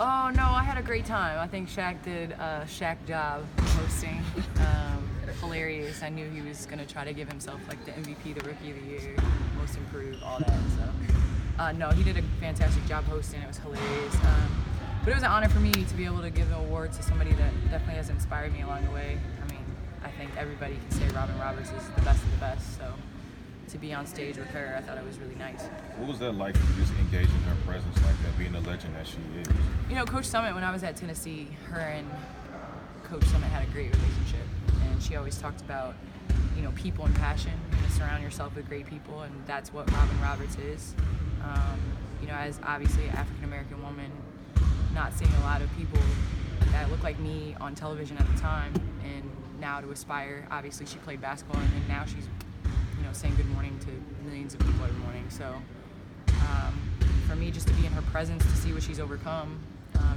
Oh, no, I had a great time. I think Shaq did a Shaq job hosting. Hilarious. I knew he was going to try to give himself like the MVP, the Rookie of the Year, Most Improved, all that. So, no, he did a fantastic job hosting. It was hilarious. But it was an honor for me to be able to give an award to somebody that definitely has inspired me along the way. I mean, I think everybody can say Robin Roberts is the best of the best. So to be on stage with her, I thought it was really nice. What was that like for you just engaging her presence like that, being the legend that she is? You know, Coach Summit, when I was at Tennessee, her and Coach Summit had a great relationship. And she always talked about, you know, people and passion. You know, surround yourself with great people, and that's what Robin Roberts is. You know, as obviously an African-American woman, not seeing a lot of people that look like me on television at the time, and now to aspire. Obviously, she played basketball, and now she's, you know, saying good morning to millions of people every morning. So for me, just to be in her presence, to see what she's overcome,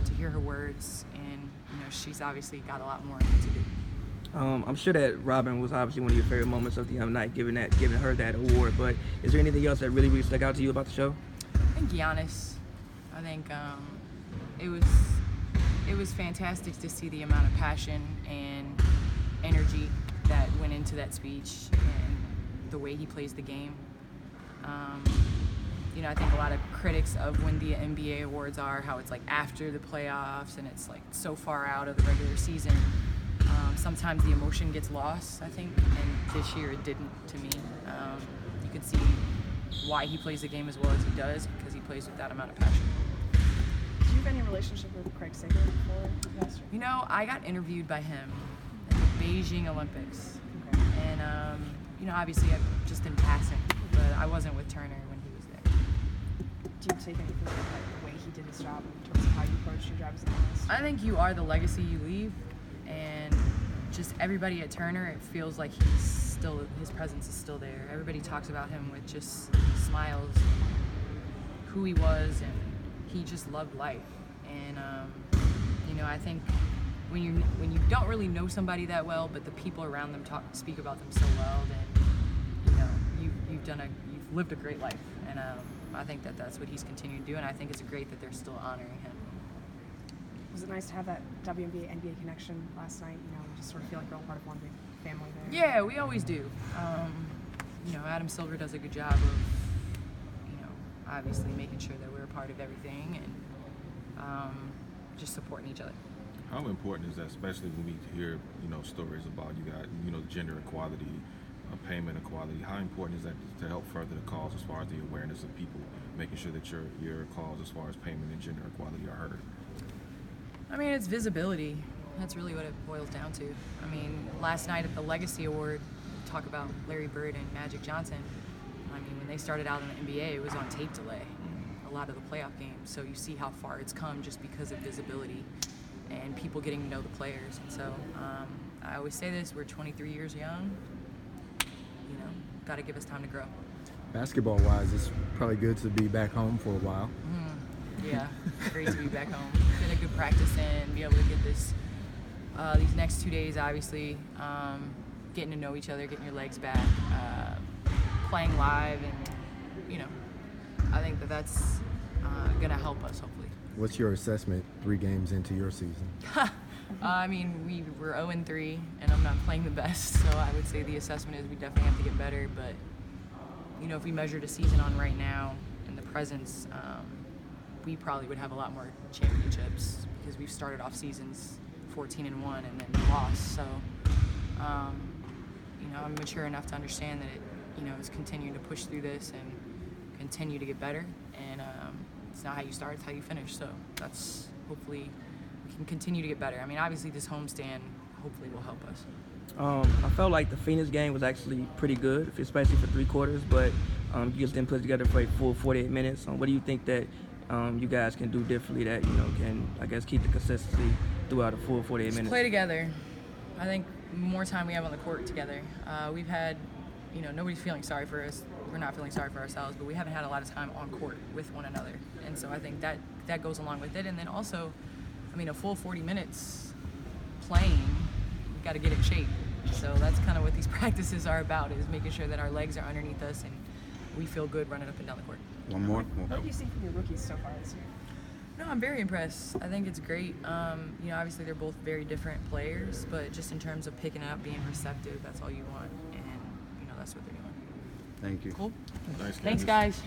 to hear her words, and you know, she's obviously got a lot more to do. I'm sure that Robin was obviously one of your favorite moments of the night, giving her that award. But is there anything else that really stuck out to you about the show? I think Giannis. I think it was fantastic to see the amount of passion and energy that went into that speech and the way he plays the game. You know, I think a lot of critics of when the NBA awards are, how it's like after the playoffs and it's like so far out of the regular season. Sometimes the emotion gets lost, I think, and this year it didn't to me. You could see why he plays the game as well as he does, because he plays with that amount of passion. Do you have any relationship with Craig Sager before you passed? You know, I got interviewed by him at the Beijing Olympics. Okay. And, you know, obviously just in passing, but I wasn't with Turner when he was there. Do you take anything from the way he did his job in terms of how you approached your job as an analyst? I think you are the legacy you leave, and just everybody at Turner, it feels like his presence is still there. Everybody talks about him with just smiles, who he was, and he just loved life. And you know, I think when you don't really know somebody that well, but the people around them speak about them so well, then you know you've lived a great life. And I think that's what he's continuing to do, and I think it's great that they're still honoring him. Was it nice to have that WNBA NBA connection last night? You know, just sort of feel like we're all part of one big family there. Yeah, we always do. You know, Adam Silver does a good job of, you know, obviously making sure that we're a part of everything and just supporting each other. How important is that, especially when we hear, you know, stories about you got, you know, gender equality, payment equality? How important is that to help further the cause as far as the awareness of people, making sure that your cause as far as payment and gender equality are heard? I mean, it's visibility. That's really what it boils down to. I mean, last night at the Legacy Award, talk about Larry Bird and Magic Johnson. I mean, when they started out in the NBA, it was on tape delay, a lot of the playoff games. So you see how far it's come just because of visibility and people getting to know the players. And so I always say this, we're 23 years young. You know, got to give us time to grow. Basketball-wise, it's probably good to be back home for a while. Yeah, great to be back home. Get a good practice in, be able to get this these next 2 days, obviously, getting to know each other, getting your legs back, playing live, and, you know, I think that's going to help us, hopefully. What's your assessment 3 games into your season? I mean, we were 0-3, and I'm not playing the best, so I would say the assessment is we definitely have to get better, but, you know, if we measured a season on right now and the presence, we probably would have a lot more championships because we've started off seasons 14-1 and then lost. So, you know, I'm mature enough to understand that it, you know, is continuing to push through this and continue to get better. And it's not how you start, it's how you finish. So that's hopefully we can continue to get better. I mean, obviously this homestand hopefully will help us. I felt like the Phoenix game was actually pretty good, especially for 3 quarters, but you just didn't put it together for a full 48 minutes. What do you think that you guys can do differently that, you know, can, I guess, keep the consistency throughout a full 48 minutes? Play together. I think more time we have on the court together. We've had, you know, nobody's feeling sorry for us. We're not feeling sorry for ourselves, but we haven't had a lot of time on court with one another. And so I think that goes along with it. And then also, I mean, a full 40 minutes playing, we've got to get in shape. So that's kind of what these practices are about, is making sure that our legs are underneath us and we feel good running up and down the court. One more. What have you seen from your rookies so far this year? No, I'm very impressed. I think it's great. You know, obviously they're both very different players, but just in terms of picking up, being receptive, that's all you want, and you know that's what they're doing. Thank you. Cool. Nice, Thanks, Candace. guys.